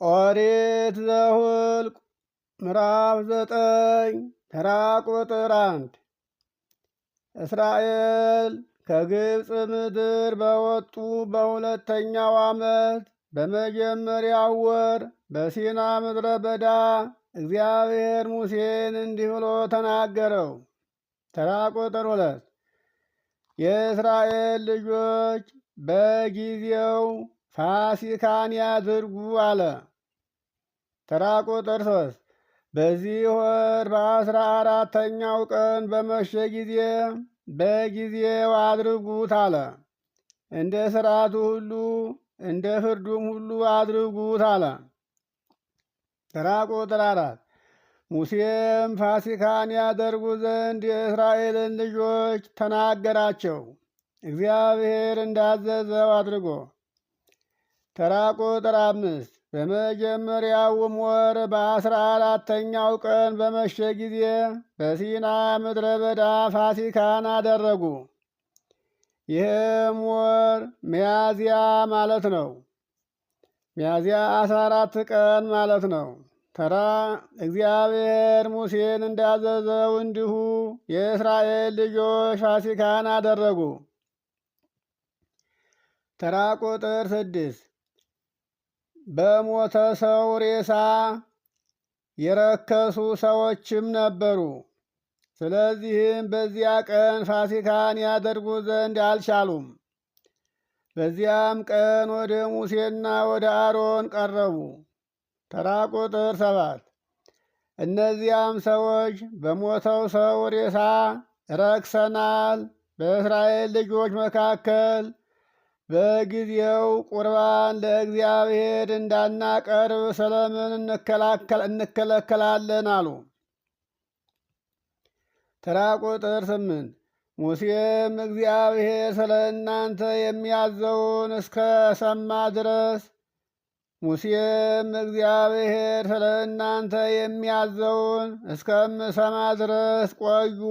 ኦሪት ዘኍልቍ ምዕራፍ 9 ተራ ቁጥር 1 እስራኤል ከግብፅ ምድር በወጡ በሁለተኛው ዓመት በመጀመሪያው ወር በሲና ምድረ በዳ እግዚአብሔር ሙሴን እንዲህ ብሎ ተናገረው። ተራ ቁጥር 2 የእስራኤል ልጆች በጊዜው ፋሲካን ያድርጉ አለ። ተራ ቁጥር 3 በዚህ ወር በ14ኛው ቀን በመሸ ጊዜ በጊዜው አድርጉት አለ። እንደ ሥርዓቱ ሁሉ እንደ ፍርዱም ሁሉ አድርጉት አለ። ተራ ቁጥር 4 ሙሴም ፋሲካን ያደርጉ ዘንድ የእስራኤልን ልጆች ተናገራቸው፣ እግዚአብሔር እንዳዘዘው አድርጎ። ተራ ቁጥር 5 በመጀመሪያውም ወር በ14ኛው ቀን በመሸ ጊዜ በሲና ምድረ በዳ ፋሲካን አደረጉ። ይህም ወር ሚያዝያ ማለት ነው። ሚያዝያ 14 ቀን ማለት ነው። ተራ እግዚአብሔር ሙሴን እንዳዘዘው እንዲሁ የእስራኤል ልጆች ፋሲካን አደረጉ። ተራ ቁጥር 6 በሞተ ሰው ሬሳ የረከሱ ሰዎችም ነበሩ። ስለዚህም በዚያ ቀን ፋሲካን ያደርጉ ዘንድ አልቻሉም። በዚያም ቀን ወደ ሙሴና ወደ አሮን ቀረቡ። ተራ ቁጥር 7 እነዚያም ሰዎች በሞተው ሰው ሬሳ ረክሰናል፣ በእስራኤል ልጆች መካከል በጊዜው ቁርባን ለእግዚአብሔር እንዳናቀርብ ስለምን እንከለከላለን አሉ። ተራ ቁጥር 8 ሙሴም እግዚአብሔር ስለ እናንተ የሚያዘውን እስከ ሰማ ድረስ ሙሴም እግዚአብሔር ስለ እናንተ የሚያዘውን እስከምሰማ ድረስ ቆዩ፣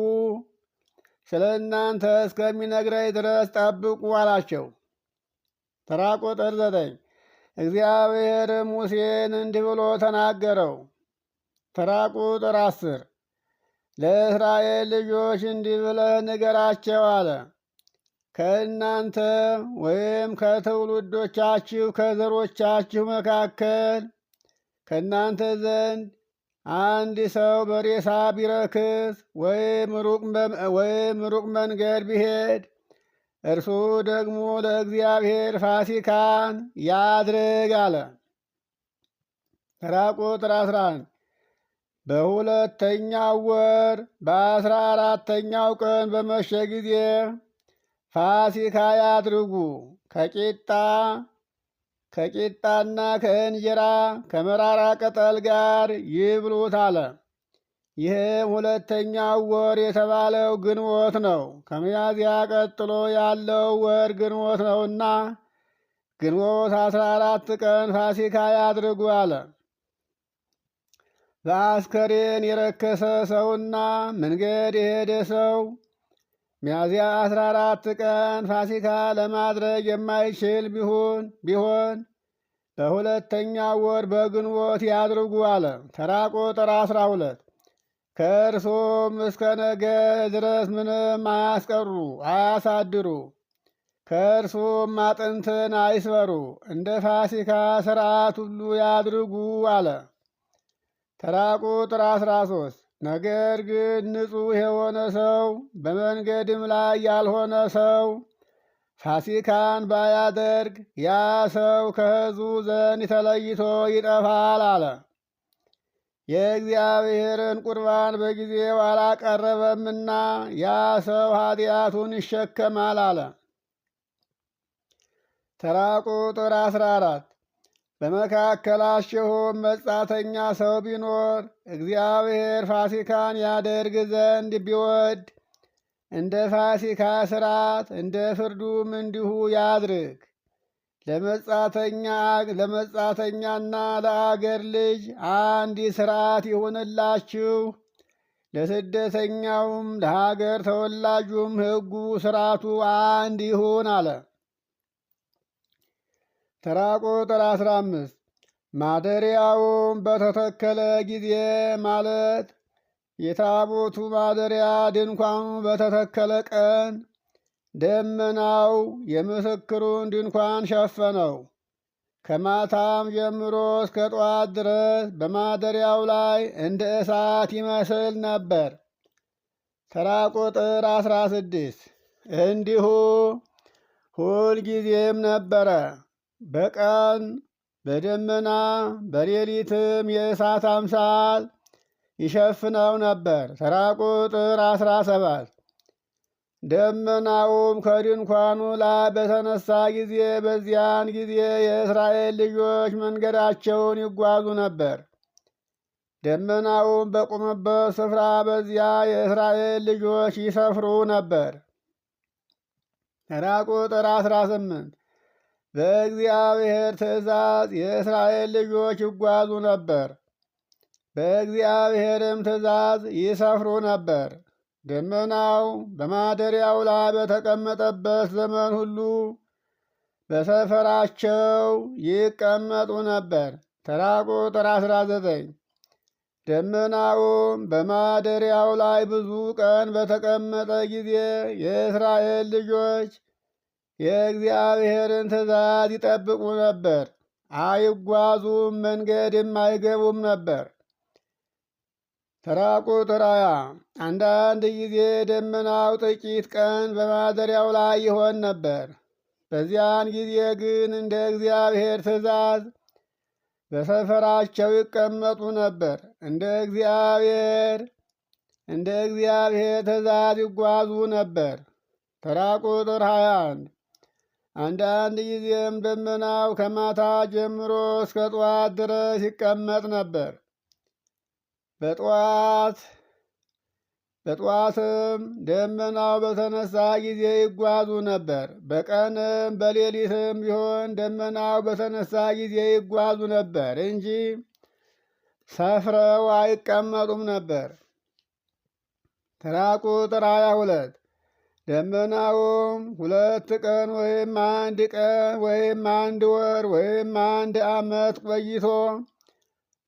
ስለ እናንተ እስከሚነግረኝ ድረስ ጠብቁ አላቸው። ተራ ቁጥር 9 እግዚአብሔር ሙሴን እንዲህ ብሎ ተናገረው። ተራ ቁጥር 10 ለእስራኤል ልጆች እንዲህ ብለህ ንገራቸው አለ። ከእናንተ ወይም ከትውልዶቻችሁ ከዘሮቻችሁ መካከል ከእናንተ ዘንድ አንድ ሰው በሬሳ ቢረክስ ወይም ሩቅ መንገድ ቢሄድ እርሱ ደግሞ ለእግዚአብሔር ፋሲካን ያድርግ አለ። ተራ ቁጥር 11 በሁለተኛው ወር በ14ኛው ቀን በመሸ ጊዜ ፋሲካ ያድርጉ። ከቂጣና ከእንጀራ ከመራራ ቅጠል ጋር ይብሉት አለ። ይህም ሁለተኛው ወር የተባለው ግንቦት ነው። ከሚያዝያ ቀጥሎ ያለው ወር ግንቦት ነውና ግንቦት 14 ቀን ፋሲካ ያድርጉ አለ። በአስከሬን የረከሰ ሰውና መንገድ የሄደ ሰው ሚያዝያ 14 ቀን ፋሲካ ለማድረግ የማይችል ቢሆን በሁለተኛው ወር በግንቦት ያድርጉ አለ። ተራ ቁጥር 12 ከእርሱም እስከ ነገ ድረስ ምንም አያሳድሩ፣ ከእርሱም አጥንትን አይስበሩ፣ እንደ ፋሲካ ሥርዓት ሁሉ ያድርጉ አለ። ተራ ቁጥር 13 ነገር ግን ንጹሕ የሆነ ሰው በመንገድም ላይ ያልሆነ ሰው ፋሲካን ባያደርግ ያ ሰው ከሕዝቡ ዘንድ ተለይቶ ይጠፋል አለ። የእግዚአብሔርን ቁርባን በጊዜው አላቀረበምና ያ ሰው ኃጢአቱን ይሸከማል አለ። ተራ ቁጥር 14 በመካከላችሁም መጻተኛ ሰው ቢኖር እግዚአብሔር ፋሲካን ያደርግ ዘንድ ቢወድ እንደ ፋሲካ ሥርዓት እንደ ፍርዱም እንዲሁ ያድርግ። ለመጻተኛና ለአገር ልጅ አንድ ሥርዓት ይሁንላችሁ፣ ለስደተኛውም ለሀገር ተወላጁም ሕጉ ሥርዓቱ አንድ ይሁን አለ። ተራ ቁጥር 15 ማደሪያውም በተተከለ ጊዜ ማለት የታቦቱ ማደሪያ ድንኳኑ በተተከለ ቀን ደመናው የምስክሩን ድንኳን ሸፈነው። ከማታም ጀምሮ እስከ ጠዋት ድረስ በማደሪያው ላይ እንደ እሳት ይመስል ነበር። ተራ ቁጥር 16 እንዲሁ ሁልጊዜም ነበረ። በቀን በደመና በሌሊትም የእሳት አምሳል ይሸፍነው ነበር። ተራ ቁጥር 17 ደመናውም ከድንኳኑ ላይ በተነሳ ጊዜ በዚያን ጊዜ የእስራኤል ልጆች መንገዳቸውን ይጓዙ ነበር። ደመናውም በቆመበት ስፍራ በዚያ የእስራኤል ልጆች ይሰፍሩ ነበር። ተራ ቁጥር 18 በእግዚአብሔር ትእዛዝ የእስራኤል ልጆች ይጓዙ ነበር፣ በእግዚአብሔርም ትእዛዝ ይሰፍሩ ነበር። ደመናው በማደሪያው ላይ በተቀመጠበት ዘመን ሁሉ በሰፈራቸው ይቀመጡ ነበር። ተራ ቁጥር 19 ደመናውም በማደሪያው ላይ ብዙ ቀን በተቀመጠ ጊዜ የእስራኤል ልጆች የእግዚአብሔርን ትእዛዝ ይጠብቁ ነበር፣ አይጓዙም፣ መንገድም አይገቡም ነበር። ተራ ቁጥር 20 አንዳንድ ጊዜ ደመናው ጥቂት ቀን በማደሪያው ላይ ይሆን ነበር። በዚያን ጊዜ ግን እንደ እግዚአብሔር ትእዛዝ በሰፈራቸው ይቀመጡ ነበር። እንደ እግዚአብሔር ትእዛዝ ይጓዙ ነበር። ተራ ቁጥር 21 አንዳንድ ጊዜም ደመናው ከማታ ጀምሮ እስከ ጠዋት ድረስ ይቀመጥ ነበር። በጠዋትም ደመናው በተነሳ ጊዜ ይጓዙ ነበር። በቀንም በሌሊትም ቢሆን ደመናው በተነሳ ጊዜ ይጓዙ ነበር እንጂ ሰፍረው አይቀመጡም ነበር። ተራ ቁጥር 22 ደመናውም 2 ቀን ወይም 1 ቀን ወይም 1 ወር ወይም 1 ዓመት ቆይቶ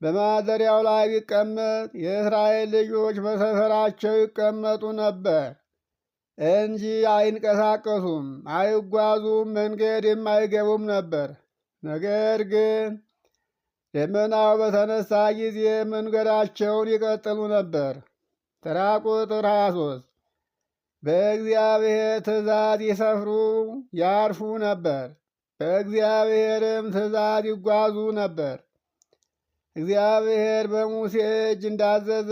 በማደሪያው ላይ ቢቀመጥ የእስራኤል ልጆች በሰፈራቸው ይቀመጡ ነበር እንጂ አይንቀሳቀሱም፣ አይጓዙም፣ መንገድም አይገቡም ነበር። ነገር ግን ደመናው በተነሳ ጊዜ መንገዳቸውን ይቀጥሉ ነበር። ተራ ቁጥር 23 በእግዚአብሔር ትእዛዝ ይሰፍሩ ያርፉ ነበር፣ በእግዚአብሔርም ትእዛዝ ይጓዙ ነበር። እግዚአብሔር በሙሴ እጅ እንዳዘዘ